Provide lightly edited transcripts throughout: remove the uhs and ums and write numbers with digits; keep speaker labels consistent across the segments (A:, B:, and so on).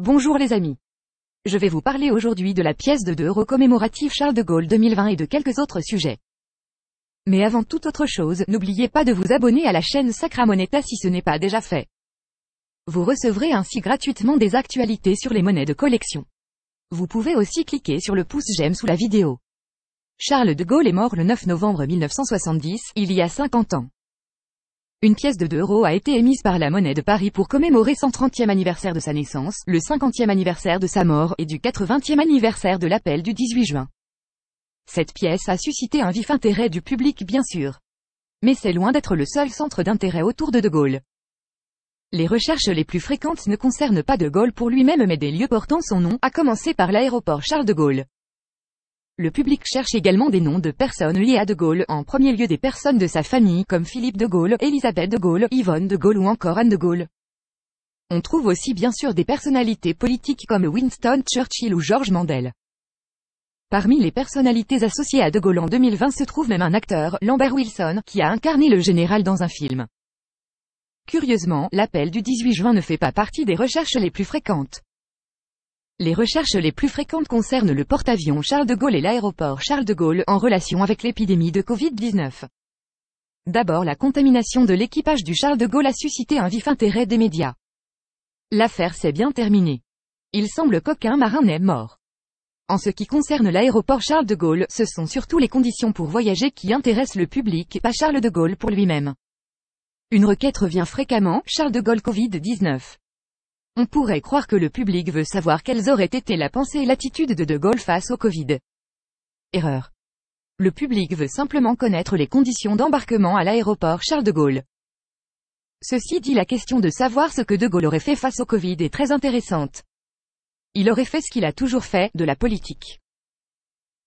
A: Bonjour les amis. Je vais vous parler aujourd'hui de la pièce de 2 € commémorative Charles de Gaulle 2020 et de quelques autres sujets. Mais avant toute autre chose, n'oubliez pas de vous abonner à la chaîne Sacra Moneta si ce n'est pas déjà fait. Vous recevrez ainsi gratuitement des actualités sur les monnaies de collection. Vous pouvez aussi cliquer sur le pouce j'aime sous la vidéo. Charles de Gaulle est mort le 9 novembre 1970, il y a 50 ans. Une pièce de 2 € a été émise par la Monnaie de Paris pour commémorer son 30e anniversaire de sa naissance, le 50e anniversaire de sa mort et du 80e anniversaire de l'appel du 18 juin. Cette pièce a suscité un vif intérêt du public bien sûr. Mais c'est loin d'être le seul centre d'intérêt autour de Gaulle. Les recherches les plus fréquentes ne concernent pas de Gaulle pour lui-même mais des lieux portant son nom, à commencer par l'aéroport Charles de Gaulle. Le public cherche également des noms de personnes liées à de Gaulle, en premier lieu des personnes de sa famille comme Philippe de Gaulle, Élisabeth de Gaulle, Yvonne de Gaulle ou encore Anne de Gaulle. On trouve aussi bien sûr des personnalités politiques comme Winston Churchill ou Georges Mandel. Parmi les personnalités associées à de Gaulle en 2020 se trouve même un acteur, Lambert Wilson, qui a incarné le général dans un film. Curieusement, l'appel du 18 juin ne fait pas partie des recherches les plus fréquentes. Les recherches les plus fréquentes concernent le porte-avions Charles de Gaulle et l'aéroport Charles de Gaulle, en relation avec l'épidémie de Covid-19. D'abord, la contamination de l'équipage du Charles de Gaulle a suscité un vif intérêt des médias. L'affaire s'est bien terminée. Il semble qu'aucun marin n'est mort. En ce qui concerne l'aéroport Charles de Gaulle, ce sont surtout les conditions pour voyager qui intéressent le public, pas Charles de Gaulle pour lui-même. Une requête revient fréquemment, Charles de Gaulle Covid-19. On pourrait croire que le public veut savoir quelles auraient été la pensée et l'attitude de Gaulle face au Covid. Erreur. Le public veut simplement connaître les conditions d'embarquement à l'aéroport Charles de Gaulle. Ceci dit, la question de savoir ce que de Gaulle aurait fait face au Covid est très intéressante. Il aurait fait ce qu'il a toujours fait, de la politique.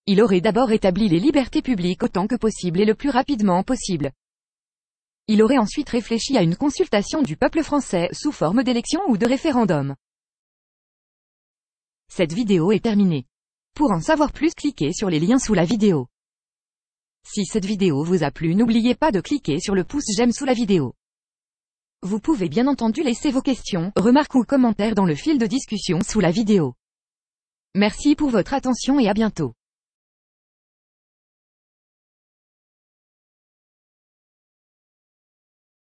A: Il aurait d'abord établi les libertés publiques autant que possible et le plus rapidement possible. Il aurait ensuite réfléchi à une consultation du peuple français, sous forme d'élection ou de référendum. Cette vidéo est terminée. Pour en savoir plus, cliquez sur les liens sous la vidéo. Si cette vidéo vous a plu, n'oubliez pas de cliquer sur le pouce j'aime sous la vidéo. Vous pouvez bien entendu laisser vos questions, remarques ou commentaires dans le fil de discussion sous la vidéo. Merci pour votre attention et à bientôt.